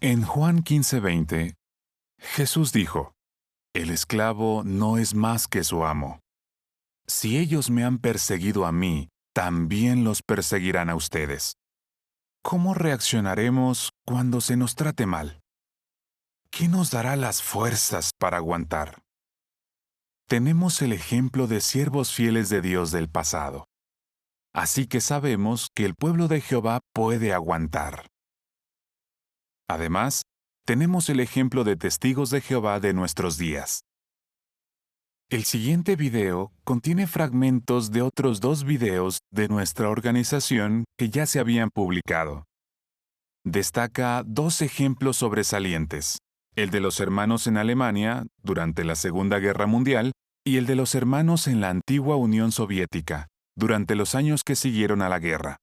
En Juan 15:20, Jesús dijo, «El esclavo no es más que su amo. Si ellos me han perseguido a mí, también los perseguirán a ustedes». ¿Cómo reaccionaremos cuando se nos trate mal? ¿Qué nos dará las fuerzas para aguantar? Tenemos el ejemplo de siervos fieles de Dios del pasado. Así que sabemos que el pueblo de Jehová puede aguantar. Además, tenemos el ejemplo de testigos de Jehová de nuestros días. El siguiente video contiene fragmentos de otros 2 videos de nuestra organización que ya se habían publicado. Destaca 2 ejemplos sobresalientes, el de los hermanos en Alemania durante la Segunda Guerra Mundial y el de los hermanos en la antigua Unión Soviética durante los años que siguieron a la guerra.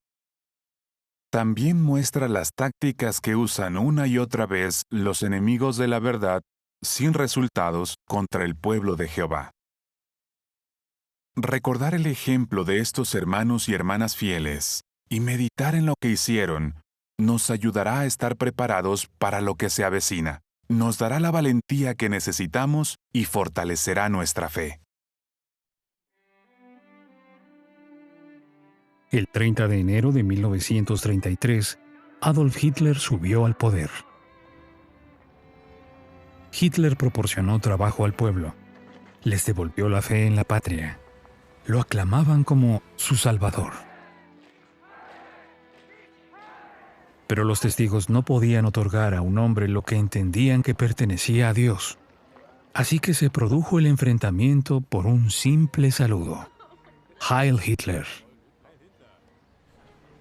También muestra las tácticas que usan una y otra vez los enemigos de la verdad sin resultados contra el pueblo de Jehová. Recordar el ejemplo de estos hermanos y hermanas fieles y meditar en lo que hicieron nos ayudará a estar preparados para lo que se avecina, nos dará la valentía que necesitamos y fortalecerá nuestra fe. El 30 de enero de 1933, Adolf Hitler subió al poder. Hitler proporcionó trabajo al pueblo, les devolvió la fe en la patria. Lo aclamaban como su salvador. Pero los testigos no podían otorgar a un hombre lo que entendían que pertenecía a Dios. Así que se produjo el enfrentamiento por un simple saludo. Heil Hitler.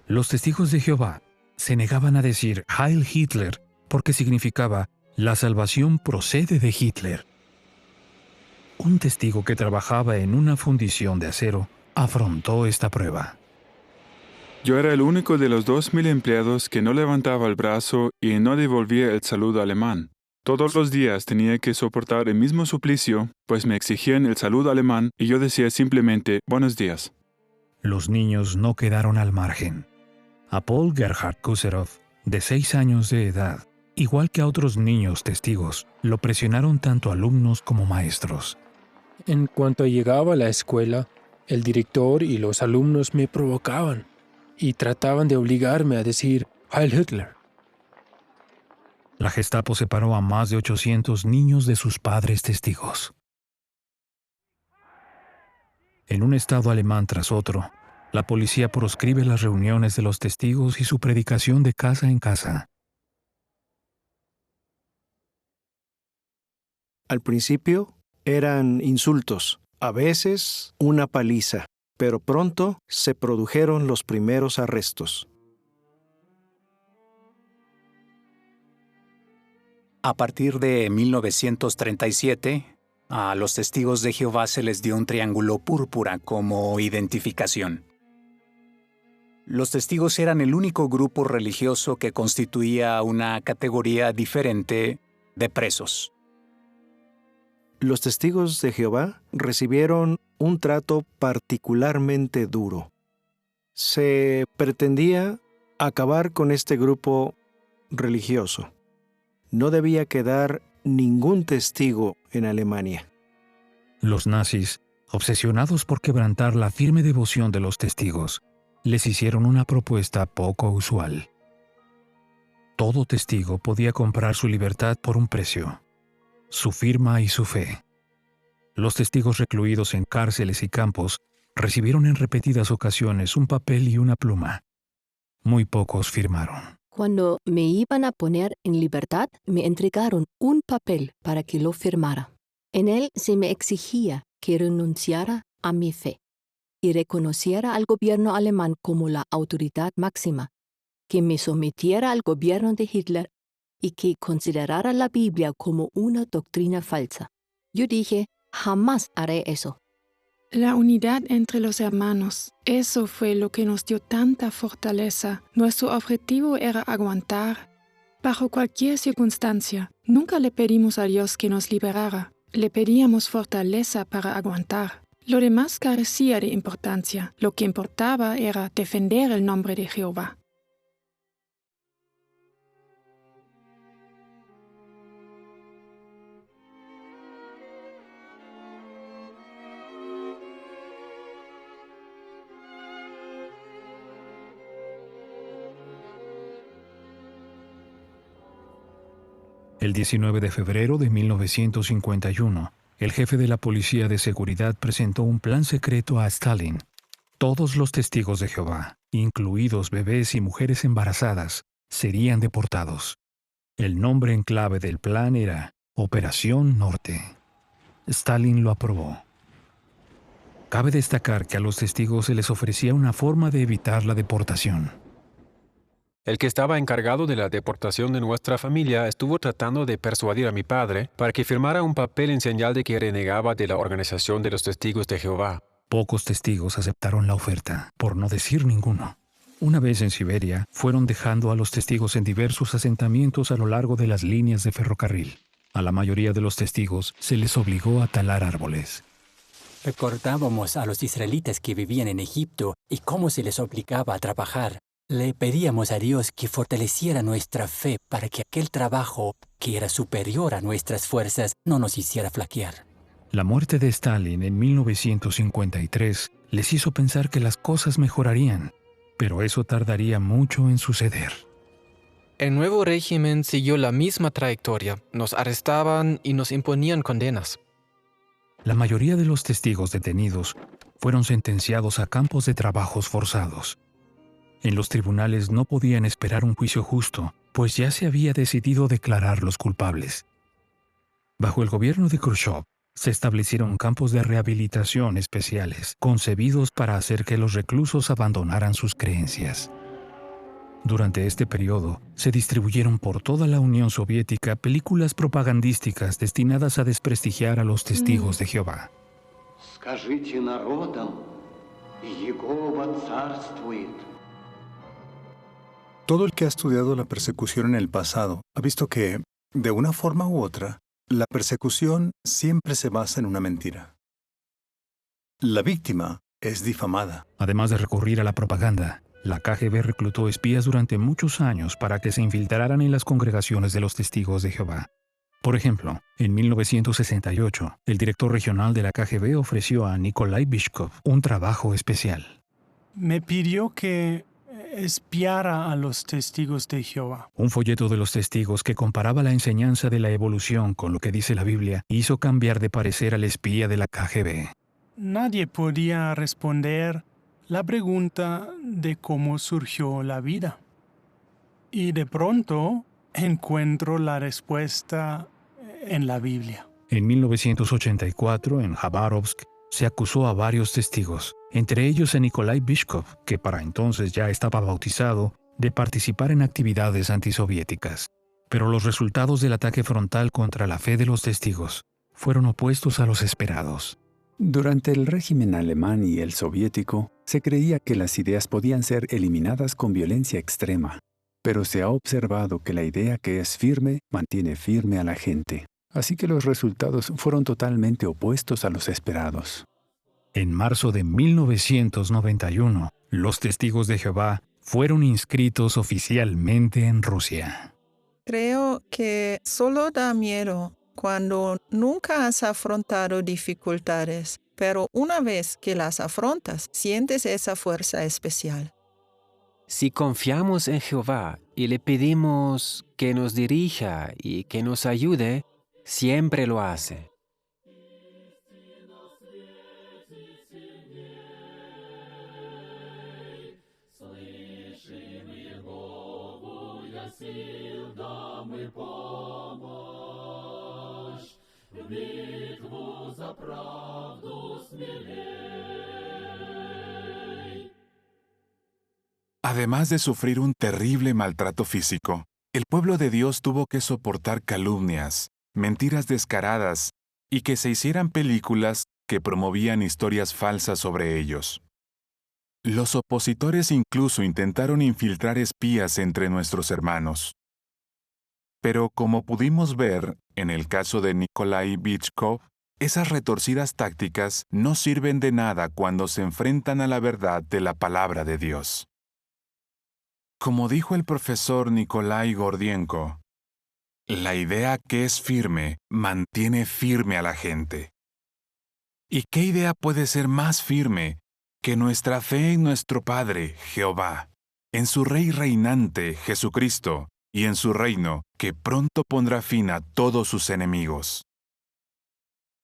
Los testigos de Jehová se negaban a decir Heil Hitler porque significaba la salvación procede de Hitler. Un testigo que trabajaba en una fundición de acero afrontó esta prueba. Yo era el único de los 2000 empleados que no levantaba el brazo y no devolvía el saludo alemán. Todos los días tenía que soportar el mismo suplicio, pues me exigían el saludo alemán y yo decía simplemente buenos días. Los niños no quedaron al margen. A Paul Gerhard Kuserov, de 6 años de edad, igual que a otros niños testigos, lo presionaron tanto alumnos como maestros. En cuanto llegaba a la escuela, el director y los alumnos me provocaban y trataban de obligarme a decir Heil Hitler. La Gestapo separó a más de 800 niños de sus padres testigos. En un estado alemán tras otro, la policía proscribe las reuniones de los testigos y su predicación de casa en casa. Al principio eran insultos, a veces una paliza, pero pronto se produjeron los primeros arrestos. A partir de 1937, a los testigos de Jehová se les dio un triángulo púrpura como identificación. Los testigos eran el único grupo religioso que constituía una categoría diferente de presos. Los testigos de Jehová recibieron un trato particularmente duro. Se pretendía acabar con este grupo religioso. No debía quedar ningún testigo en Alemania. Los nazis, obsesionados por quebrantar la firme devoción de los testigos, les hicieron una propuesta poco usual. Todo testigo podía comprar su libertad por un precio: su firma y su fe. Los testigos recluidos en cárceles y campos recibieron en repetidas ocasiones un papel y una pluma. Muy pocos firmaron. Cuando me iban a poner en libertad, me entregaron un papel para que lo firmara. En él se me exigía que renunciara a mi fe y reconociera al gobierno alemán como la autoridad máxima, que me sometiera al gobierno de Hitler y que considerara la Biblia como una doctrina falsa. Yo dije, jamás haré eso. La unidad entre los hermanos, eso fue lo que nos dio tanta fortaleza. Nuestro objetivo era aguantar. Bajo cualquier circunstancia, nunca le pedimos a Dios que nos liberara. Le pedíamos fortaleza para aguantar. Lo demás carecía de importancia. Lo que importaba era defender el nombre de Jehová. El 19 de febrero de 1951, el jefe de la Policía de Seguridad presentó un plan secreto a Stalin. Todos los testigos de Jehová, incluidos bebés y mujeres embarazadas, serían deportados. El nombre en clave del plan era Operación Norte. Stalin lo aprobó. Cabe destacar que a los testigos se les ofrecía una forma de evitar la deportación. El que estaba encargado de la deportación de nuestra familia estuvo tratando de persuadir a mi padre para que firmara un papel en señal de que renegaba de la organización de los testigos de Jehová. Pocos testigos aceptaron la oferta, por no decir ninguno. Una vez en Siberia, fueron dejando a los testigos en diversos asentamientos a lo largo de las líneas de ferrocarril. A la mayoría de los testigos se les obligó a talar árboles. Recordábamos a los israelitas que vivían en Egipto y cómo se les obligaba a trabajar. Le pedíamos a Dios que fortaleciera nuestra fe para que aquel trabajo, que era superior a nuestras fuerzas, no nos hiciera flaquear. La muerte de Stalin en 1953 les hizo pensar que las cosas mejorarían, pero eso tardaría mucho en suceder. El nuevo régimen siguió la misma trayectoria. Nos arrestaban y nos imponían condenas. La mayoría de los testigos detenidos fueron sentenciados a campos de trabajos forzados. En los tribunales no podían esperar un juicio justo, pues ya se había decidido declararlos culpables. Bajo el gobierno de Khrushchev, se establecieron campos de rehabilitación especiales, concebidos para hacer que los reclusos abandonaran sus creencias. Durante este periodo, se distribuyeron por toda la Unión Soviética películas propagandísticas destinadas a desprestigiar a los testigos de Jehová. Todo el que ha estudiado la persecución en el pasado ha visto que, de una forma u otra, la persecución siempre se basa en una mentira. La víctima es difamada. Además de recurrir a la propaganda, la KGB reclutó espías durante muchos años para que se infiltraran en las congregaciones de los testigos de Jehová. Por ejemplo, en 1968, el director regional de la KGB ofreció a Nikolai Bishkov un trabajo especial. Me pidió que espiara a los testigos de Jehová. Un folleto de los testigos que comparaba la enseñanza de la evolución con lo que dice la Biblia hizo cambiar de parecer al espía de la KGB. Nadie podía responder la pregunta de cómo surgió la vida. Y de pronto encuentro la respuesta en la Biblia. En 1984, en Khabarovsk, se acusó a varios testigos, entre ellos a Nikolai Bishkov, que para entonces ya estaba bautizado, de participar en actividades antisoviéticas. Pero los resultados del ataque frontal contra la fe de los testigos fueron opuestos a los esperados. Durante el régimen alemán y el soviético, se creía que las ideas podían ser eliminadas con violencia extrema, pero se ha observado que la idea que es firme mantiene firme a la gente. Así que los resultados fueron totalmente opuestos a los esperados. En marzo de 1991, los testigos de Jehová fueron inscritos oficialmente en Rusia. Creo que solo da miedo cuando nunca has afrontado dificultades, pero una vez que las afrontas, sientes esa fuerza especial. Si confiamos en Jehová y le pedimos que nos dirija y que nos ayude, siempre lo hace. Además de sufrir un terrible maltrato físico, el pueblo de Dios tuvo que soportar calumnias, mentiras descaradas y que se hicieran películas que promovían historias falsas sobre ellos. Los opositores incluso intentaron infiltrar espías entre nuestros hermanos. Pero como pudimos ver en el caso de Nikolai Bishkov, esas retorcidas tácticas no sirven de nada cuando se enfrentan a la verdad de la palabra de Dios. Como dijo el profesor Nikolai Gordienko, la idea que es firme mantiene firme a la gente. ¿Y qué idea puede ser más firme que nuestra fe en nuestro Padre, Jehová, en su Rey reinante, Jesucristo, y en su reino, que pronto pondrá fin a todos sus enemigos.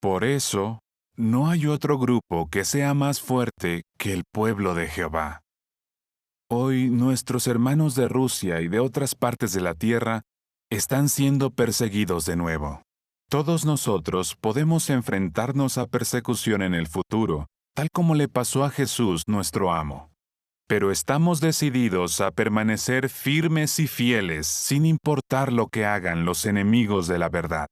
Por eso, no hay otro grupo que sea más fuerte que el pueblo de Jehová. Hoy nuestros hermanos de Rusia y de otras partes de la tierra están siendo perseguidos de nuevo. Todos nosotros podemos enfrentarnos a persecución en el futuro, tal como le pasó a Jesús nuestro amo. Pero estamos decididos a permanecer firmes y fieles sin importar lo que hagan los enemigos de la verdad.